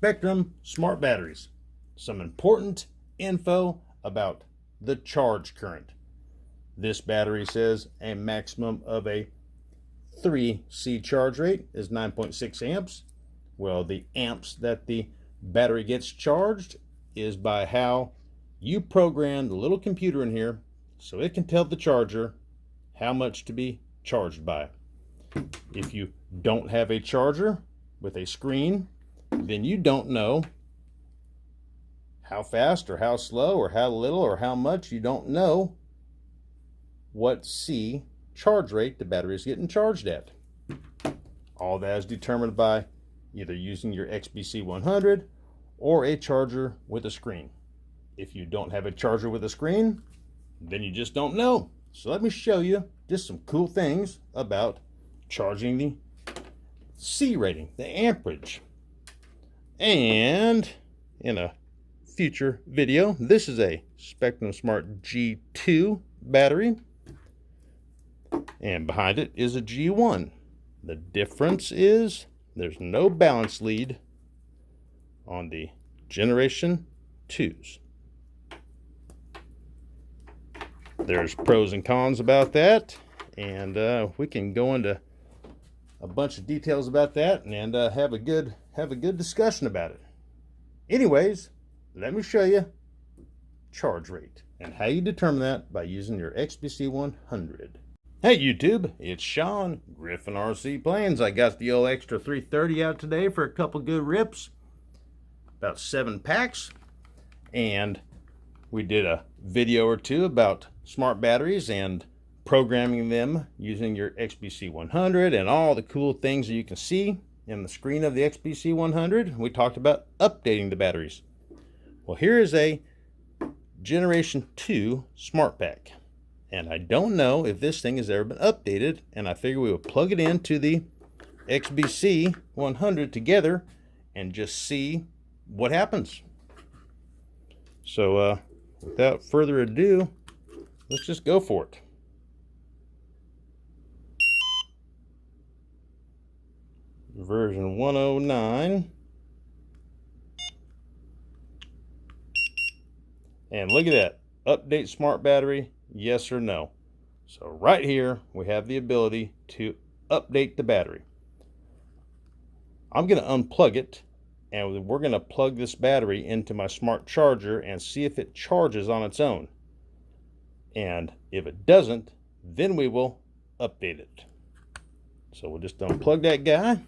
Spektrum smart batteries. Some important info about the charge current. This battery says a maximum of a 3C charge rate is 9.6 amps. Well, the amps that the battery gets charged is by how you program the little computer in here so it can tell the charger how much to be charged by. If you don't have a charger with a screen, then you don't know how fast or how slow or how little or how much. You don't know what C charge rate the battery is getting charged at. All that is determined by either using your XBC 100 or a charger with a screen. If you don't have a charger with a screen, then you just don't know. So let me show you just some cool things about charging the C rating, the amperage. And in a future video, this is a Spektrum Smart G2 battery, and behind it is a G1. The difference is there's no balance lead on the Generation 2s. There's pros and cons about that, and we can go into a bunch of details about that and have a good discussion about it. Anyways, let me show you charge rate and how you determine that by using your XBC 100. Hey YouTube, it's Sean, Griffin RC Planes. I got the old extra 330 out today for a couple good rips, about 7 packs, and we did a video or two about smart batteries and programming them using your XBC 100 and all the cool things that you can see in the screen of the XBC 100. We talked about updating the batteries. Well, here is a Generation 2 Smart Pack, and I don't know if this thing has ever been updated, and I figure we would plug it into the XBC 100 together and just see what happens. So without further ado, let's just go for it. Version 109. And look at that. Update smart battery, yes or no. So right here, we have the ability to update the battery. I'm going to unplug it, and we're going to plug this battery into my smart charger and see if it charges on its own. And if it doesn't, then we will update it. So we'll just unplug that guy.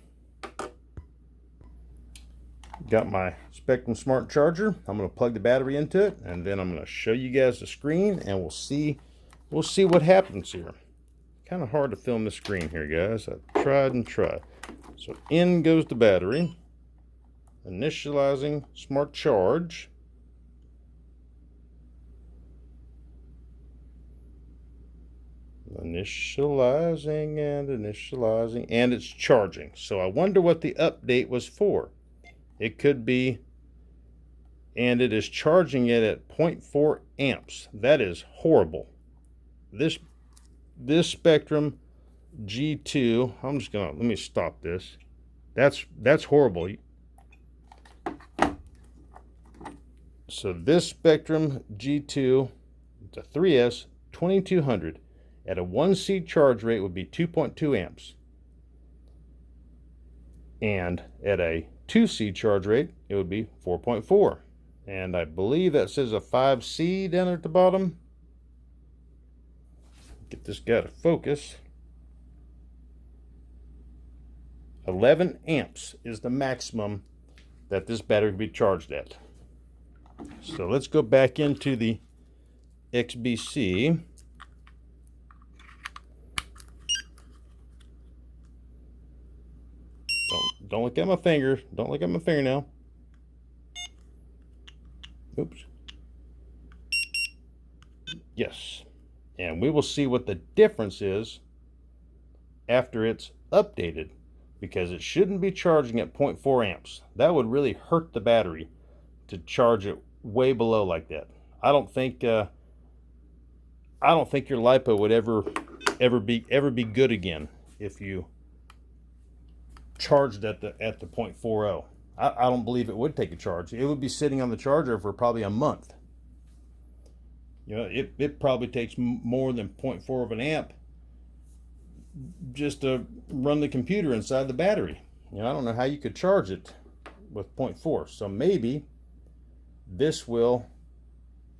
Got my Spektrum Smart Charger. I'm going to plug the battery into it, and then I'm going to show you guys the screen, and we'll see what happens here. Kind of hard to film the screen here, guys. I've tried and tried. So in goes the battery. Initializing smart charge. Initializing and initializing, and it's charging. So I wonder what the update was for. It could be, and it is charging it at 0.4 amps. That is horrible. This Spektrum G2, I'm just gonna, let me stop this. That's horrible. So this Spektrum G2, it's a 3S 2200 at a 1C charge rate would be 2.2 amps. And at a 2C charge rate, it would be 4.4. And I believe that says a 5C down at the bottom. Get this guy to focus. 11 amps is the maximum that this battery can be charged at. So let's go back into the XBC. Don't look at my finger. Don't look at my finger now. Oops. Yes. And we will see what the difference is after it's updated, because it shouldn't be charging at 0.4 amps. That would really hurt the battery to charge it way below like that. I don't think your LiPo would ever be good again if you charged at the 0.40. I don't believe it would take a charge. It would be sitting on the charger for probably a month. You know, it probably takes more than 0.4 of an amp just to run the computer inside the battery. You know, I don't know how you could charge it with 0.4. So maybe this will,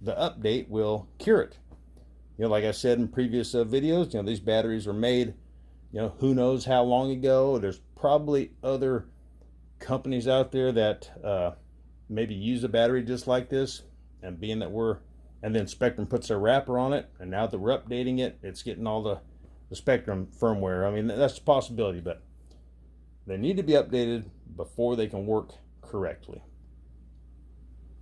the update will cure it. You know, like I said in previous videos, you know, these batteries were made, you know, who knows how long ago. There's probably other companies out there that maybe use a battery just like this, and being that and then Spektrum puts their wrapper on it, and now that we're updating it, it's getting all the Spektrum firmware. I mean, that's a possibility, but they need to be updated before they can work correctly.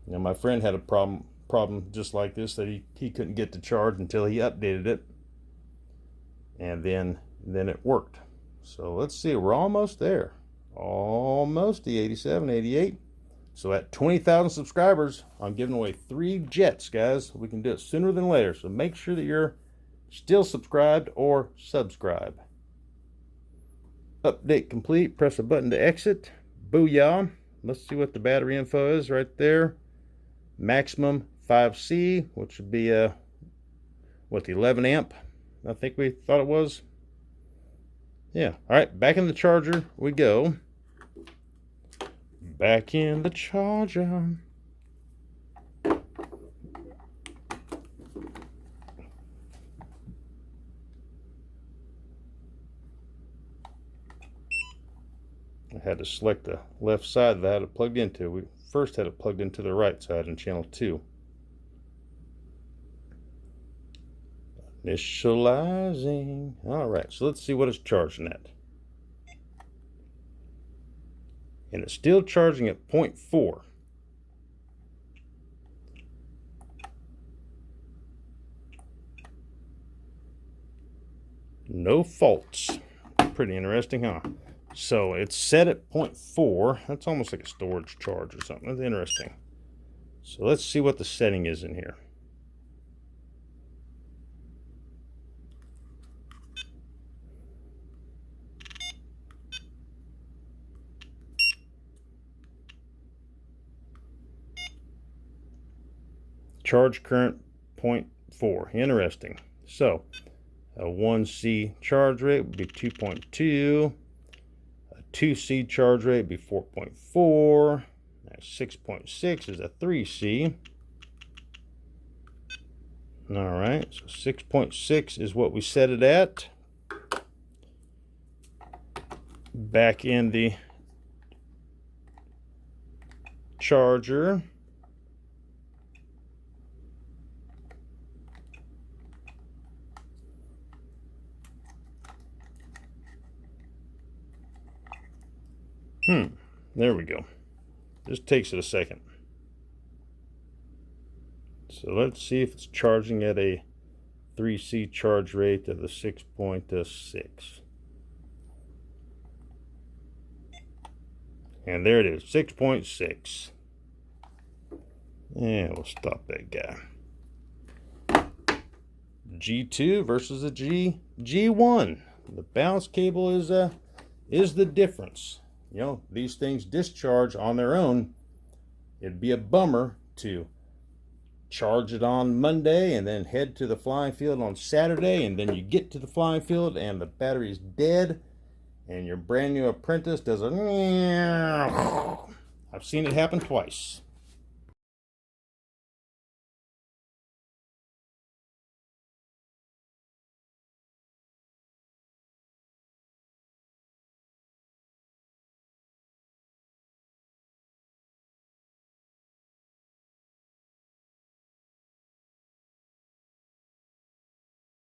You know, my friend had a problem just like this, that he couldn't get to charge until he updated it, and then it worked. So let's see, we're almost there. Almost the 87, 88. So at 20,000 subscribers, I'm giving away 3 jets, guys. We can do it sooner than later. So make sure that you're still subscribed or subscribe. Update complete. Press a button to exit. Booyah. Let's see what the battery info is right there. Maximum 5C, which would be what, the 11 amp, I think we thought it was. Yeah. All right, back in the charger we go. Back in the charger. I had to select the left side that I had it plugged into. We first had it plugged into the right side in channel 2. Initializing. All right, so let's see what it's charging at. And it's still charging at 0.4. No faults. Pretty interesting, huh? So it's set at 0.4. That's almost like a storage charge or something. That's interesting. So let's see what the setting is in here. Charge current 0.4. Interesting. So a 1C charge rate would be 2.2. A 2C charge rate would be 4.4. 6.6 is a 3C. All right, so 6.6 is what we set it at. Back in the charger. There we go. Just takes it a second. So let's see if it's charging at a 3C charge rate of the 6.6. And there it is, 6.6. And we'll stop that guy. G2 versus a G1. The balance cable is the difference. You know, these things discharge on their own. It'd be a bummer to charge it on Monday and then head to the flying field on Saturday, and then you get to the flying field and the battery's dead and your brand new apprentice does a... I've seen it happen twice.